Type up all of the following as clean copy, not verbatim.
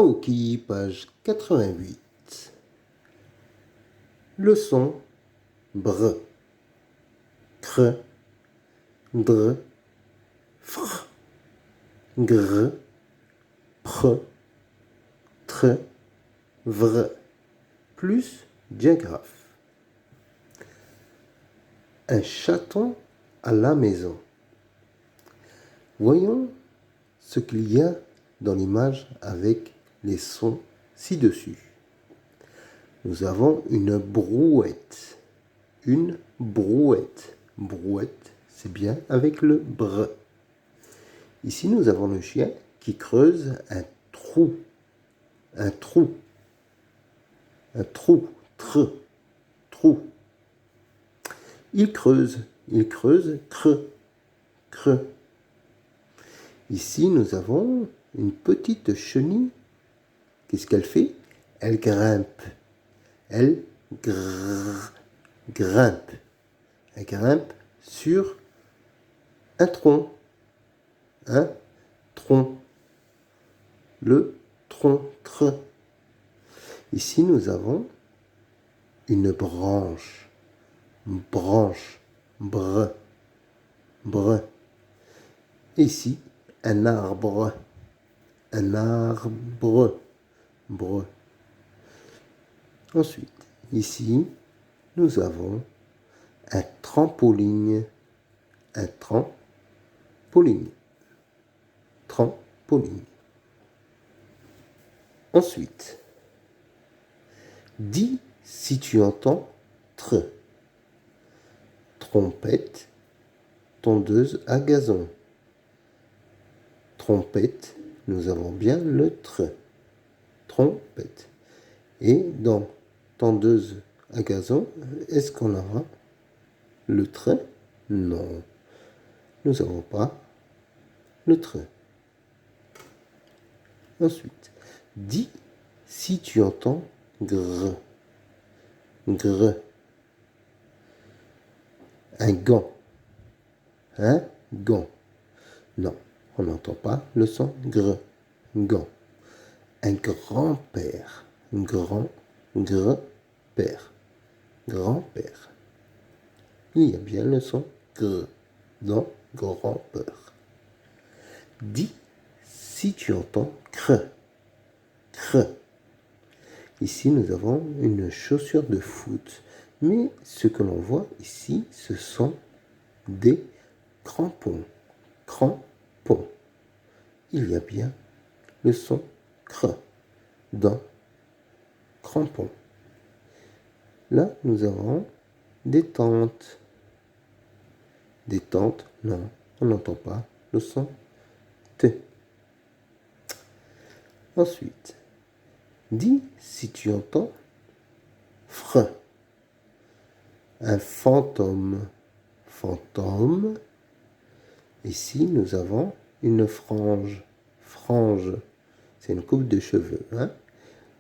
Taoki, page 88. Leçon br, cr, dr, fr, gr, pr, tr, vr, plus diagraphe. Un chaton à la maison. Voyons ce qu'il y a dans l'image avec les sons ci-dessus. Nous avons une brouette. Une brouette. Brouette, c'est bien avec le br. Ici, nous avons le chien qui creuse un trou. Un trou. Un trou. Trou. Il creuse, creux. Ici, nous avons une petite chenille. Qu'est-ce qu'elle fait? Elle grimpe. Elle grimpe. Elle grimpe sur un tronc. Un tronc. Le tronc. Ici, nous avons une branche. Branche. Bre. Ici, un arbre. Un arbre. Bre. Ensuite, ici, nous avons un trampoline. Un trampoline. Ensuite, dis si tu entends tr. Trompette, tondeuse à gazon. Trompette, nous avons bien le tr. Trompette. Et dans tondeuse à gazon, est-ce qu'on aura le tr? Non, nous n'avons pas le tr. Ensuite, dis si tu entends gr. Gr. Un gant. Un gant. Non, on n'entend pas le son gr. Gant. Un grand-père. Grand-père. Grand-père. Il y a bien le son gr dans grand-père. Dis si tu entends cre. Ici, nous avons une chaussure de foot. Mais ce que l'on voit ici, ce sont des crampons. Il y a bien le son cre dans crampons. Là, nous avons des tentes. Des tentes, non, on n'entend pas le son T. Ensuite, dis si tu entends fr. Un fantôme. Ici, nous avons une frange. Frange, c'est une coupe de cheveux.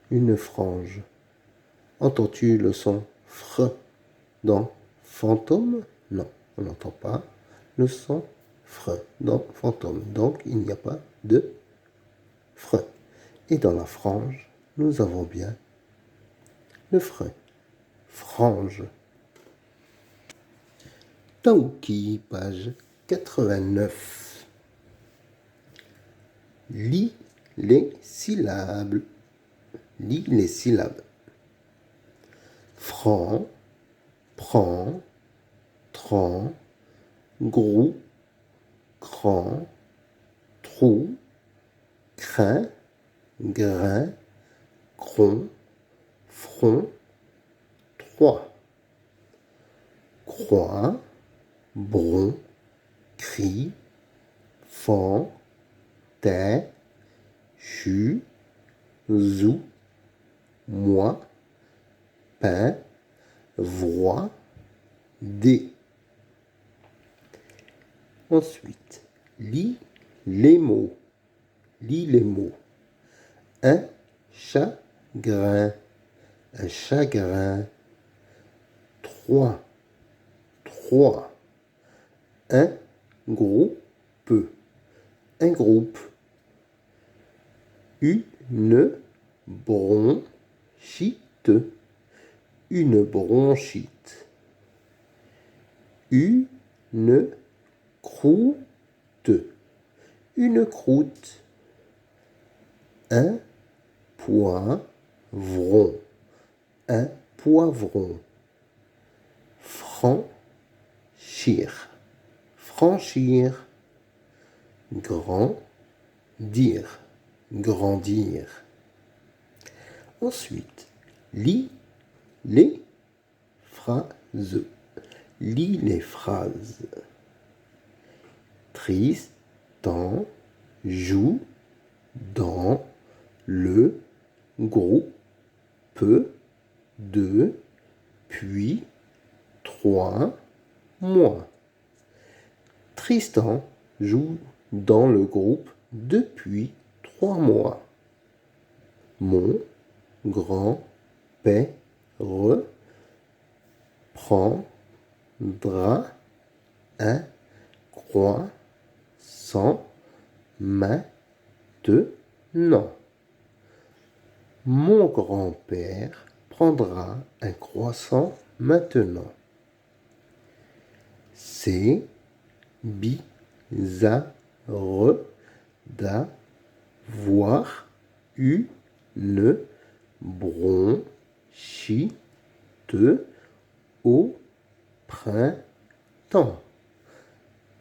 Une frange. Entends-tu le son fr dans fantôme? Non, on n'entend pas le son fr dans fantôme. Donc, il n'y a pas de fr. Et dans la frange, nous avons bien le fr. Frange. Taoki, page 89. Lis les syllabes. Lis les syllabes. Franc, prend, tran, grou, cran, trou, crin, grain, cron, front, trois. Croix, bron, cri, fan, tain, chu, zou, moi, pain, voix, dé. Ensuite, lis les mots. Lis les mots. Un chagrin. Un chagrin. Trois. Un groupe. Un groupe. Une Une bronchite. Une bronchite. Une croûte. Une croûte. Un poivron. Un poivron. Franchir. Franchir. Grandir. Grandir. Ensuite, lis les phrases. Lis les phrases. Tristan joue dans le groupe depuis 3 mois. Tristan joue dans le groupe depuis 3 mois. Mon grand-père prendra un croissant maintenant. Mon grand-père prendra un croissant maintenant. C'est bizarre d'avoir une bronchite au printemps.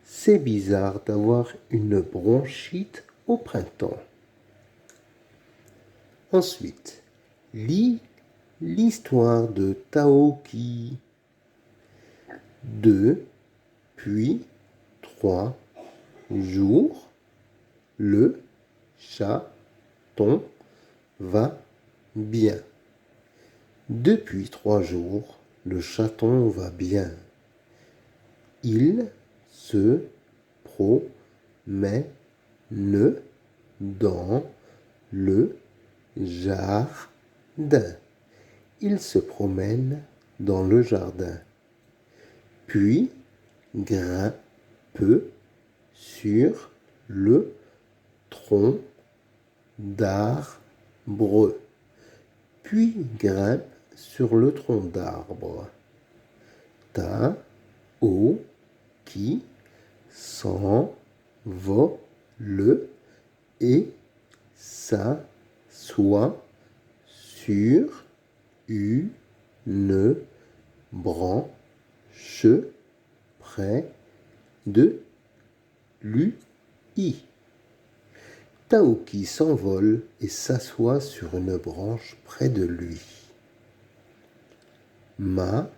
C'est bizarre d'avoir une bronchite au printemps. Ensuite, lis l'histoire de Taoki. Depuis 3 jours, le chaton va bien. Depuis 3 jours, le chaton va bien. Il se promène dans le jardin. Il se promène dans le jardin. Puis grimpe sur le tronc d'arbre. Puis grimpe sur le tronc d'arbre. Taoki s'envole et s'assoit sur une branche près de lui. Taoki s'envole et s'assoit sur une branche près de lui. Maman,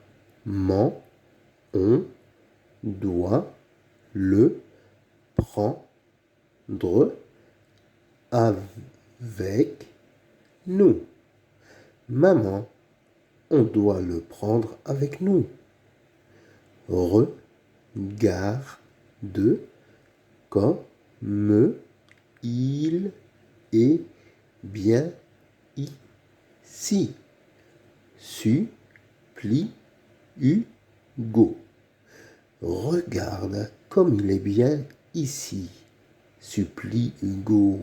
on doit le prendre avec nous. Maman, on doit le prendre avec nous. Regarde comme il est bien ici. Supplie Hugo. Regarde comme il est bien ici. Supplie Hugo.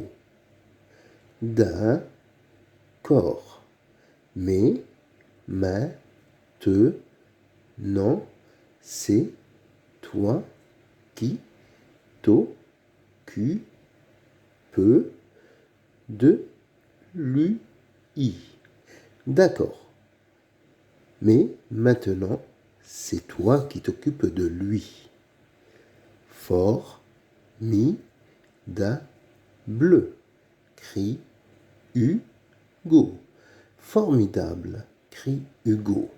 D'accord. Mais maintenant, c'est toi qui t'occupes de lui. D'accord. Mais maintenant, c'est toi qui t'occupes de lui. Formidable, crie Hugo. Formidable, crie Hugo.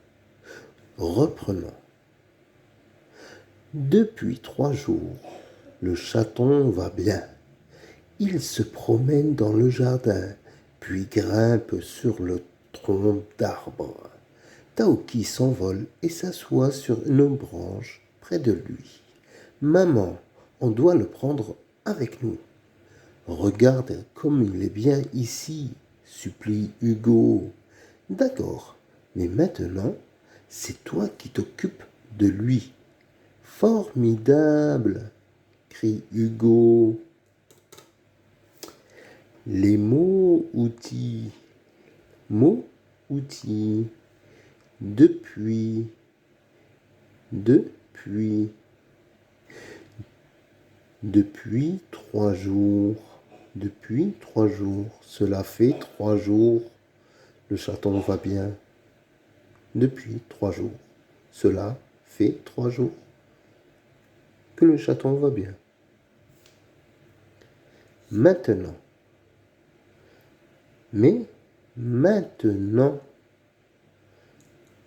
Reprenons. Depuis 3 jours, le chaton va bien. Il se promène dans le jardin, puis grimpe sur le tronc d'arbre. Taoki s'envole et s'assoit sur une branche près de lui. Maman, on doit le prendre avec nous. Regarde comme il est bien ici, supplie Hugo. D'accord, mais maintenant, c'est toi qui t'occupes de lui. Formidable, crie Hugo. Les mots outils. Mots outils. Depuis. Depuis. Depuis 3 jours. Depuis 3 jours. Cela fait 3 jours. Le chaton va bien. Depuis 3 jours. Cela fait 3 jours que le chaton va bien. Maintenant. Mais maintenant.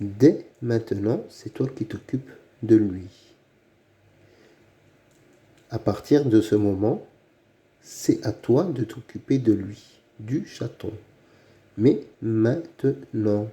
Dès maintenant, c'est toi qui t'occupes de lui. À partir de ce moment, c'est à toi de t'occuper de lui, du chaton. Mais maintenant.